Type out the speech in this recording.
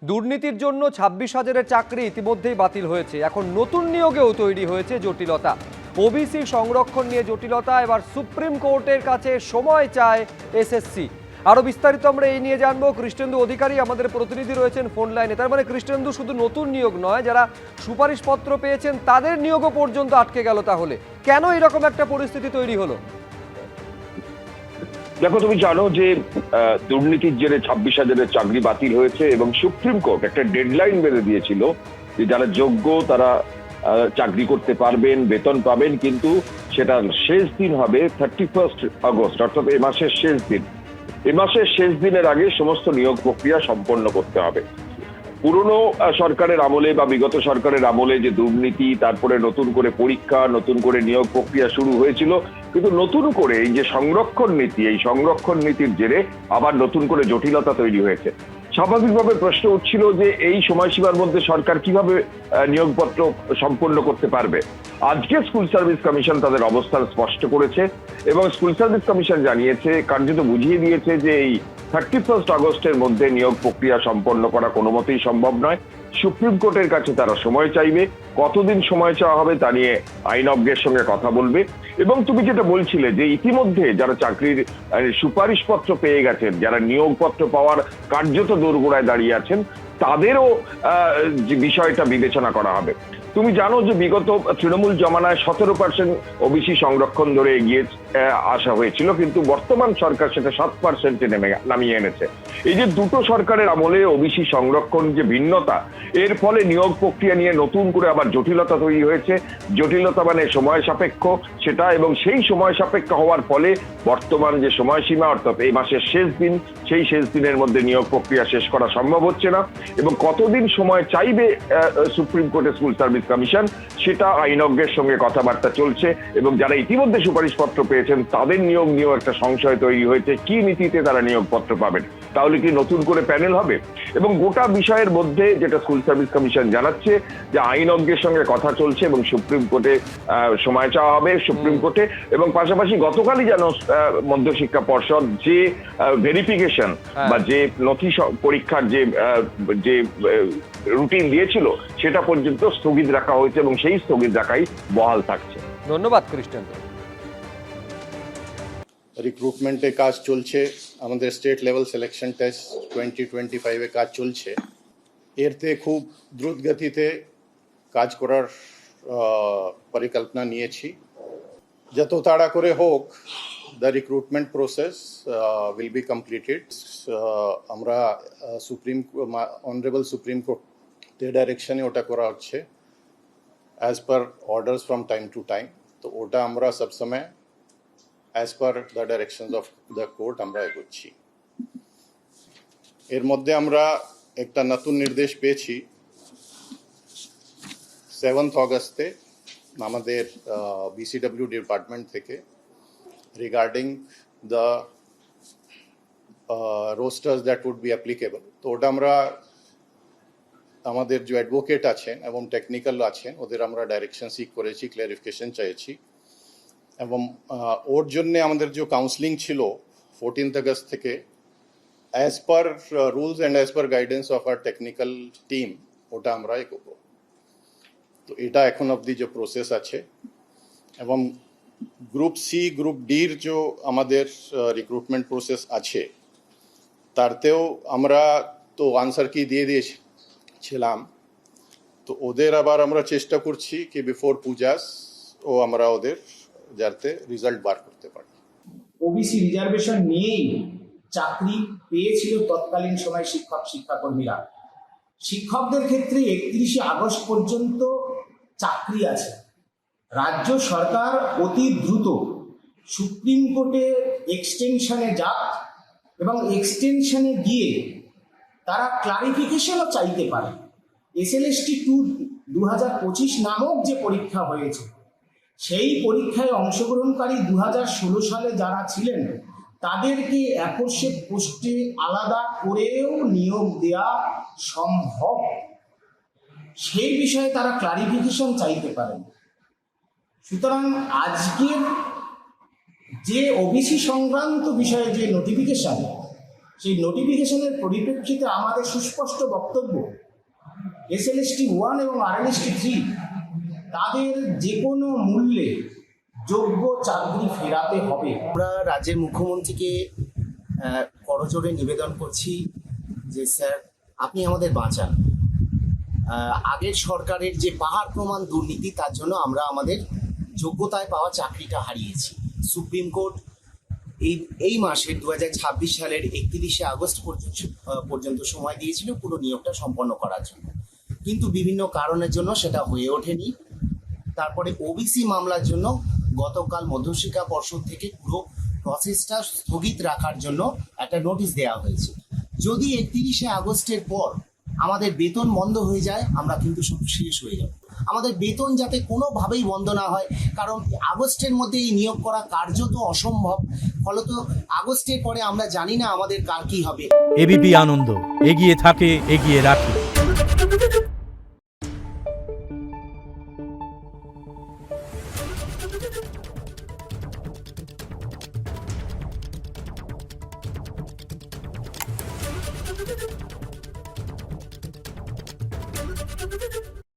দুর্নীতির জন্য 26,000-এর চাকরি ইতিমধ্যেই বাতিল হয়েছে। এখন নতুন নিয়োগেও তৈরি হয়েছে জটিলতা। ওবিসি সংরক্ষণ নিয়ে জটিলতা, এবার সুপ্রিম কোর্টের কাছে সময় চায় এসএসসি। আরো বিস্তারিত আমরা এই নিয়ে জানবো। কৃষ্ণেন্দু অধিকারী আমাদের প্রতিনিধি রয়েছেন ফোন লাইনে। তার মানে কৃষ্ণেন্দু, শুধু নতুন নিয়োগ নয়, যারা সুপারিশপত্র পেয়েছেন তাদের নিয়োগও পর্যন্ত আটকে গেল। তাহলে কেন এরকম একটা পরিস্থিতি তৈরি হলো? দেখো, তুমি জানো যে দুর্নীতির জেরে 26,000-এর চাকরি বাতিল হয়েছে এবং সুপ্রিম কোর্ট একটা ডেডলাইন বেঁধে দিয়েছিল যে যারা যোগ্য তারা চাকরি করতে পারবেন, বেতন পাবেন, কিন্তু সেটার শেষ দিন হবে 31 আগস্ট, অর্থাৎ এ মাসের শেষ দিন। এ মাসের শেষ দিনের আগে সমস্ত নিয়োগ প্রক্রিয়া সম্পন্ন করতে হবে। পুরনো সরকারের আমলে বা বিগত সরকারের আমলে যে দুর্নীতি, তারপরে নতুন করে পরীক্ষা, নতুন করে নিয়োগ প্রক্রিয়া শুরু হয়েছিল, কিন্তু নতুন করে এই যে সংরক্ষণ নীতি, এই সংরক্ষণ নীতির জেরে আবার নতুন করে জটিলতা তৈরি হয়েছে। স্বাভাবিকভাবে প্রশ্ন উঠছিল যে এই সময়সীমার মধ্যে সরকার কিভাবে নিয়োগপত্র সম্পন্ন করতে পারবে। আজকে স্কুল সার্ভিস কমিশন তাদের অবস্থান স্পষ্ট করেছে এবং স্কুল সার্ভিস কমিশন জানিয়েছে, কার্যত বুঝিয়ে দিয়েছে যে এই 31 আগস্টের মধ্যে নিয়োগ প্রক্রিয়া সম্পন্ন করা কোনো মতেই সম্ভব নয়। সুপ্রিম কোর্টের কাছে তারা সময় চাইবে। কতদিন সময় চাওয়া হবে তা নিয়ে আইনজ্ঞের সঙ্গে কথা বলবে। এবং তুমি যেটা বলছিলে যে ইতিমধ্যে যারা চাকরির সুপারিশপত্র পেয়ে গেছেন, যারা নিয়োগপত্র পাওয়ার কার্যত দোরগোড়ায় দাঁড়িয়ে আছেন, তাদেরও যে বিষয়টা বিবেচনা করা হবে। তুমি জানো যে বিগত তৃণমূল জমানায় 17% ওবিসি সংরক্ষণ ধরে এগিয়ে আসা হয়েছিল, কিন্তু বর্তমান সরকার সেটা 7%-এ নামিয়ে এনেছে। এই যে দুটো সরকারের আমলে ওবিসি সংরক্ষণ যে ভিন্নতা, এর ফলে নিয়োগ প্রক্রিয়া নিয়ে নতুন করে আবার জটিলতা তৈরি হয়েছে। জটিলতা মানে সময় সাপেক্ষ সেটা, এবং সেই সময় সাপেক্ষ হওয়ার ফলে বর্তমান যে সময়সীমা, অর্থাৎ এই মাসের শেষ দিন, সেই শেষ দিনের মধ্যে নিয়োগ প্রক্রিয়া শেষ করা সম্ভব হচ্ছে না। এবং কতদিন সময় চাইবে সুপ্রিম কোর্টের স্কুল সার্ভিস কমিশন, সেটা আইনজ্ঞের সঙ্গে কথাবার্তা চলছে। এবং যারা ইতিমধ্যে সুপারিশপত্র পেয়েছেন তাদের নিয়োগ নিয়েও একটা সংশয় তৈরি হয়েছে, কি নীতিতে তারা নিয়োগপত্র পাবেন, তাহলে কি নতুন করে প্যানেল হবে। এবং গোটা বিষয়ের মধ্যে যেটা স্কুল সার্ভিস কমিশন জানাচ্ছে যে আইনজ্ঞের সঙ্গে কথা চলছে এবং সুপ্রিম কোর্টে সময় চাওয়া হবে সুপ্রিম কোর্টে। এবং পাশাপাশি গতকালই যেন মধ্যশিক্ষা পর্ষদ যে ভেরিফিকেশন বা যে নথি পরীক্ষার যে রুটিন দিয়েছিল, সেটা পর্যন্ত স্থগিত রাখা হয়েছে এবং সেই স্থগিত রাখাই বহাল থাকছে। ধন্যবাদ কৃষ্ণেন্দু। রিক্রুটমেন্টে কাজ চলছে, আমাদের স্টেট লেভেল সিলেকশন টেস্ট 2025-এ কাজ চলছে। এরতে খুব দ্রুত গতিতে কাজ করার পরিকল্পনা নিয়েছি। যত তাড়া করে হোক the recruitment process will be completed. আমরা অনারেবল সুপ্রিম কোর্টের ডাইরেকশনে ওটা করা হচ্ছে as per orders from time to time. তো ওটা আমরা সবসময় as per the directions of the court আমরা এগোচ্ছি। এর মধ্যে আমরা একটা নতুন নির্দেশ পেয়েছি 7th অগস্টে আমাদের BCW ডিপার্টমেন্ট থেকে regarding the rosters that would be applicable. তো ওটা আমরা আমাদের যে অ্যাডভোকেট আছেন এবং টেকনিক্যাল আছেন ওদের আমরা ডাইরেকশন সিক করেছি, ক্লারিফিকেশন চাইছি। এবং ওর জন্যে আমাদের যে কাউন্সিলিং ছিল 14th আগস্ট থেকে, as per rules and as per guidance of our technical team, ওটা আমরা এগোবো। তো এটা এখন অবধি যে প্রসেস আছে। এবং গ্রুপ সি, গ্রুপ ডির যে আমাদের রিক্রুটমেন্ট প্রসেস আছে, তারতেও আমরা তো আনসার কি দিয়ে দিয়েছিলাম। তো ওদের আবার আমরা চেষ্টা করছি কি বিফোর পূজাস ও আমরা ওদের যাতে রেজাল্ট বার করতে পারি। ওবিসি রিজার্ভেশন নিয়েই চাকরি পেয়েছিল তৎকালীন সময় শিক্ষাকর্মীরা। শিক্ষকদের ক্ষেত্রে 31 আগস্ট পর্যন্ত চাকরি আছে। রাজ্য সরকার অতি দ্রুত সুপ্রিম কোর্টে এক্সটেনশনে যাক এবং এক্সটেনশনে গিয়ে তারা ক্লারিফিকেশনও চাইতে পারে। SLST 2 2025 নামক যে পরীক্ষা হয়েছে, সেই পরীক্ষায় অংশগ্রহণকারী 2016 সালে যারা ছিলেন তাদেরকে অ্যাফোরশেড পোস্টে আলাদা করেও নিয়োগ দেওয়া সম্ভব। সেই বিষয়ে তারা ক্লারিফিকেশন চাইতে পারেন। সুতরাং আজকের যে ওবিসি সংক্রান্ত বিষয়ে যে নোটিফিকেশন, সেই নোটিফিকেশনের পরিপ্রেক্ষিতে আমাদের সুস্পষ্ট বক্তব্য, এসএলএসটি 1 এবং আরএলএসটি 3 তাদের যে কোনো মূল্যে যোগ্য চাকরি ফেরাতে হবে। আমরা রাজ্যের মুখ্যমন্ত্রীকে করজোড়ে নিবেদন করছি যে স্যার আপনি আমাদের বাঁচান। আগের সরকারের যে পাহাড় প্রমাণ দুর্নীতি, তার জন্য আমরা আমাদের যোগ্যতায় পাওয়া চাকরিটা হারিয়েছি। সুপ্রিম কোর্ট এই মাসের 2026 সালের 31শে আগস্ট পর্যন্ত সময় দিয়েছিল পুরো নিয়োগটা সম্পন্ন করার জন্য, কিন্তু বিভিন্ন কারণের জন্য সেটা হয়ে ওঠেনি। তারপরে ওবিসি মামলার জন্য গতকাল মধ্যশিক্ষা পর্ষদ থেকে পুরো প্রসেসটা স্থগিত রাখার জন্য একটা নোটিশ দেওয়া হয়েছে। যদি 31শে আগস্টের পর আমাদের বেতন বন্ধ হয়ে যায়, আমরা কিন্তু সব শেষ হয়ে যাব। আমাদের বেতন যাতে কোনোভাবেই বন্ধ না হয়, কারণ আগস্টের মধ্যে এই নিয়োগ করা কার্যত অসম্ভব। ফলত আগস্টের পরে আমরা জানি না আমাদের কার কি হবে। এবিপি আনন্দ, এগিয়ে থাকে, এগিয়ে রাখে।